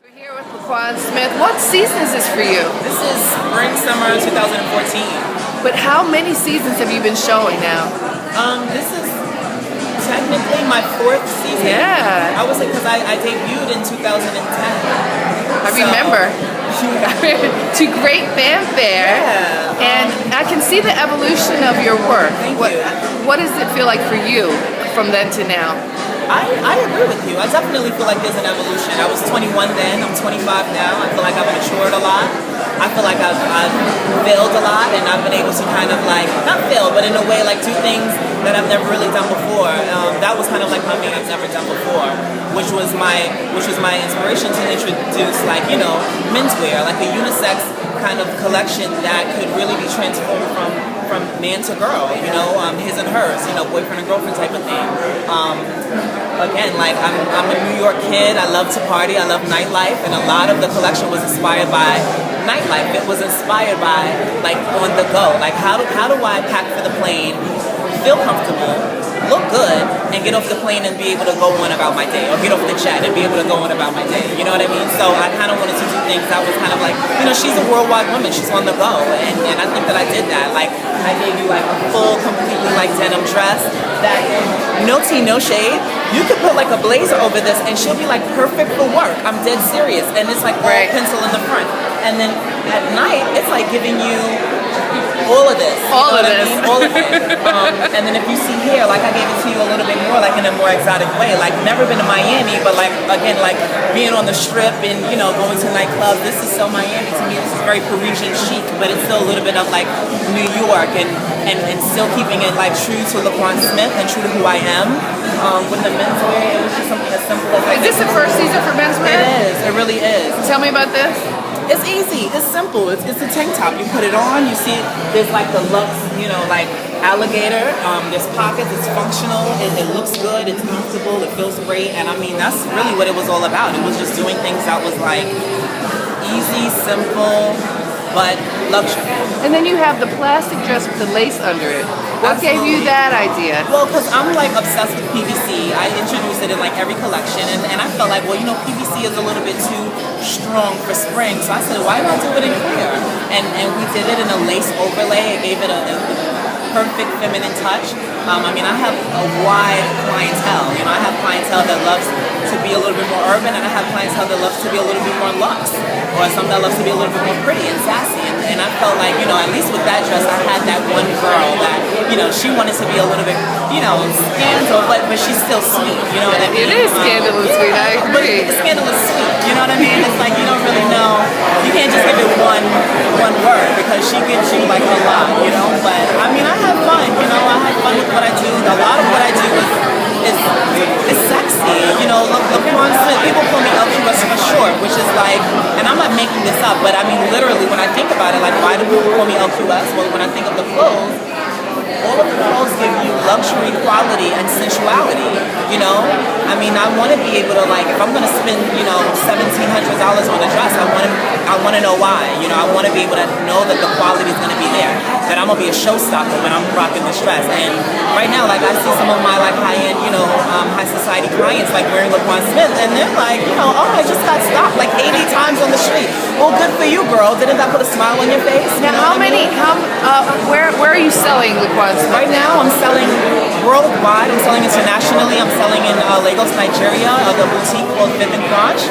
We're here with Laquan Smith. What season is this for you? This is spring, summer 2014. But how many seasons have you been showing now? This is technically my fourth season. Yeah. I was like, because I debuted in 2010. I remember. To great fanfare. Yeah. And I can see the evolution of your work. Thank what, you. What does it feel like for you from then to now? I agree with you. I definitely feel like there's an evolution. I was 21 then, I'm 25 now. I feel like I've matured a lot. I feel like I've failed a lot, and I've been able to kind of like, not fail, but in a way like do things that I've never really done before. That was kind of like something I've never done before, which was my inspiration to introduce like, you know, menswear, like a unisex kind of collection that could really be transformed from man to girl, you know, his and hers, you know, boyfriend and girlfriend type of thing. Again, like I'm a New York kid. I love to party. I love nightlife, and a lot of the collection was inspired by nightlife. It was inspired by like on the go. Like how do I pack for the plane, feel comfortable, look good, and get off the plane and be able to go on about my day, or get off the jet and be able to go on about my day. You know what I mean? So I kind of wanted to do things that was kind of like, you know, she's a worldwide woman. She's on the go, and I think that I did that. Like I gave you like a full, completely like denim dress that no tea, no shade. You could put like a blazer over this and she'll be like perfect for work. I'm dead serious. And it's like all pencil in the front. And then at night, it's like giving you all of this. All of this. I mean? All of it. And then if you see here, like I gave it to you a little bit more like in a more exotic way. Like never been to Miami, but like again, like being on the strip and, you know, going to nightclubs. This is so Miami to me. This is very Parisian chic, but it's still a little bit of like New York and still keeping it like true to Laquan Smith and true to who I am. With the menswear, it was just something as simple as Is this the first season for menswear? It is. It really is. Tell me about this. It's easy. It's simple. It's a tank top. You put it on. You see, there's like the Lux, you know, like alligator. There's pockets. It's functional. It looks good. It's comfortable. It feels great. And I mean, that's really what it was all about. It was just doing things that was like easy, simple, but luxury. And then you have the plastic dress with the lace under it. What gave you that idea? Well, because I'm like obsessed with PVC. I introduced it in like every collection, and I felt like, well, you know, PVC is a little bit too strong for spring. So I said, why not do it in clear? And we did it in a lace overlay. It gave it a perfect feminine touch. I mean, I have a wide clientele. You know, I have clientele that loves to be a little bit more urban, and I have clientele that loves to be a little bit more luxe, or some that loves to be a little bit more pretty and sassy. And I felt like, you know, at least with that dress, I had that one girl that, you know, she wanted to be a little bit, you know, scandal, but she's still sweet. You know what I mean? It is scandalous sweet. I agree. But scandalous sweet. You know what I mean? It's like you don't really know. You can't just give it one word because she gives you like a lot. You know. But I mean, I have fun. You know, I have fun with what I do. A lot of what I do is sexy. You know, Laquan Smith. People call me LQS for short, which is like, and I'm not making this up, but I mean literally when I think about it, like why do people call me LQS? Well, when I think of the clothes, all of the clothes give you luxury, quality, and sensuality. You know, I mean, I want to be able to like, if I'm going to spend, you know, $1,700 on a dress, I want to know why. You know, I want to be able to know that the quality is going to be there, that I'm going to be a showstopper when I'm rocking this dress. And right now, like I see some of my like high-end, you know, high society clients like wearing Laquan Smith, and they're like, you know, oh, I just got stopped like 80 times on the street. Well, good for you, girl. Didn't that put a smile on your face? Now, where are you selling Laquan Smith? Right now, I'm selling worldwide. I'm selling internationally. I'm selling in Lagos, Nigeria, the boutique called Fifth and Crotch.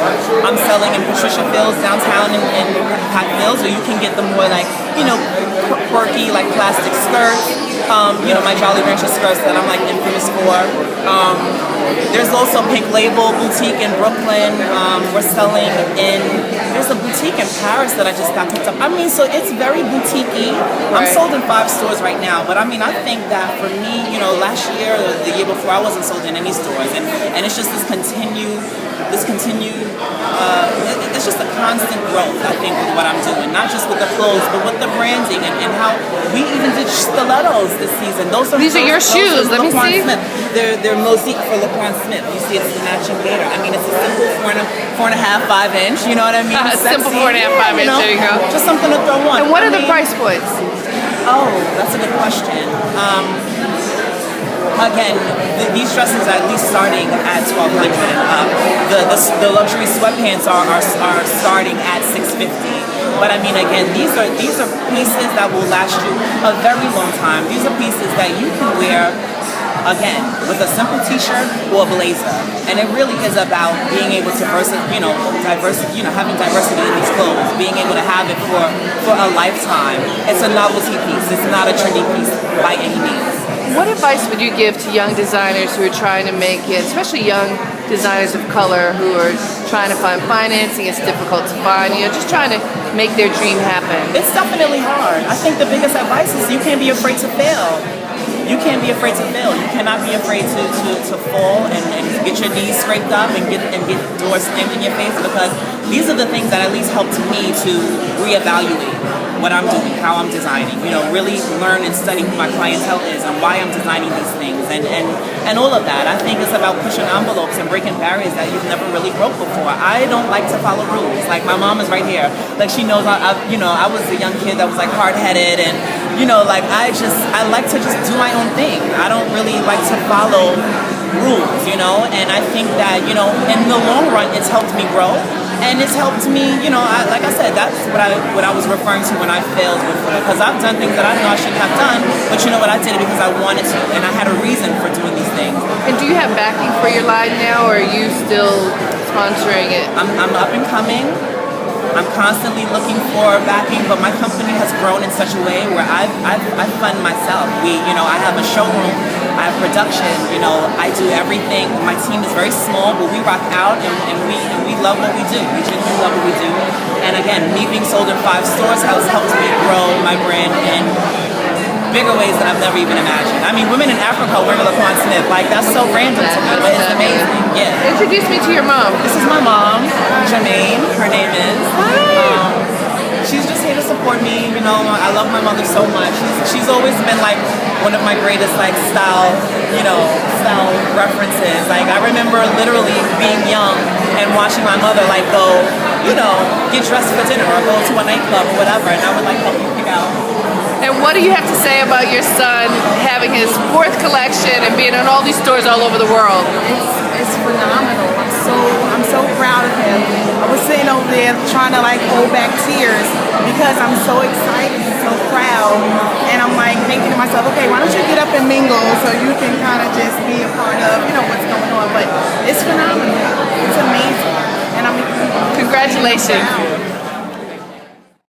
I'm selling in Patricia Fields downtown in Pat Mills, where you can get the more like, you know, quirky like plastic skirts. You know, my Jolly Rancher skirts that I'm like infamous for. There's also Pink Label boutique in Brooklyn. We're selling there's a boutique in Paris that I just got picked up. I mean, so it's very boutique-y. I'm sold in 5 stores right now, but I mean, I think that for me, you know, last year or the year before, I wasn't sold in any stores, and it's just this continued, it's just a constant growth, I think, with what I'm doing, not just with the clothes, but with the branding and how we even did stilettos this season. These are your shoes. Let me see. Smith. They're mosaic for Laquan Smith. You see, it's the matching gator. I mean, it's a simple 4.5, 5 inch. You know what I mean? Simple 4.5, 5 inch. There you go. Just something to throw on. And what are the price points? Oh, that's a good question. again, these dresses are at least starting at $1,200 and up. The luxury sweatpants are starting at $650. But I mean, again, these are pieces that will last you a very long time. These are pieces that you can wear, again, with a simple t-shirt or a blazer. And it really is about being able to having diversity in these clothes, being able to have it for a lifetime. It's a novelty piece. It's not a trendy piece by any means. What advice would you give to young designers who are trying to make it, especially young designers of color who are trying to find financing? It's difficult to find, just trying to make their dream happen. It's definitely hard. I think the biggest advice is you can't be afraid to fail. You can't be afraid to fail. You cannot be afraid to fall and get your knees scraped up and get doors slammed in your face, because these are the things that at least helped me to reevaluate what I'm doing, how I'm designing, really learn and study who my clientele is and why I'm designing these things and all of that. I think it's about pushing envelopes and breaking barriers that you've never really broke before. I don't like to follow rules. Like, my mom is right here. Like, she knows I was a young kid that was like hard-headed and I like to just do my own thing. I don't really like to follow rules, and I think that, in the long run, it's helped me grow. And it's helped me, like I said, that's what I was referring to when I failed before. Because I've done things that I know I shouldn't have done, but you know what, I did it because I wanted to, and I had a reason for doing these things. And do you have backing for your line now, or are you still sponsoring it? I'm up and coming. I'm constantly looking for backing, but my company has grown in such a way where I fund myself. I have a showroom, I have production, I do everything. My team is very small, but we rock out and we love what we do. We genuinely love what we do. And again, me being sold in 5 stores has helped me grow my brand in bigger ways that I've never even imagined. I mean, women in Africa wearing Laquan Smith, like, that's so random to me, but it's amazing. Yeah. Introduce me to your mom. This is my mom, Jermaine, her name is. She's just here to support me, I love my mother so much. She's always been like one of my greatest style references. Like, I remember literally being young and watching my mother go, get dressed for dinner or go to a nightclub or whatever, and I would help her pick out. And what do you have to say about your son having his 4th collection and being in all these stores all over the world? It's phenomenal. I'm so proud of him. I was sitting over there trying to hold back tears because I'm so excited and so proud. And I'm thinking to myself, okay, why don't you get up and mingle so you can kind of just be a part of what's going on. But it's phenomenal. It's amazing. And congratulations.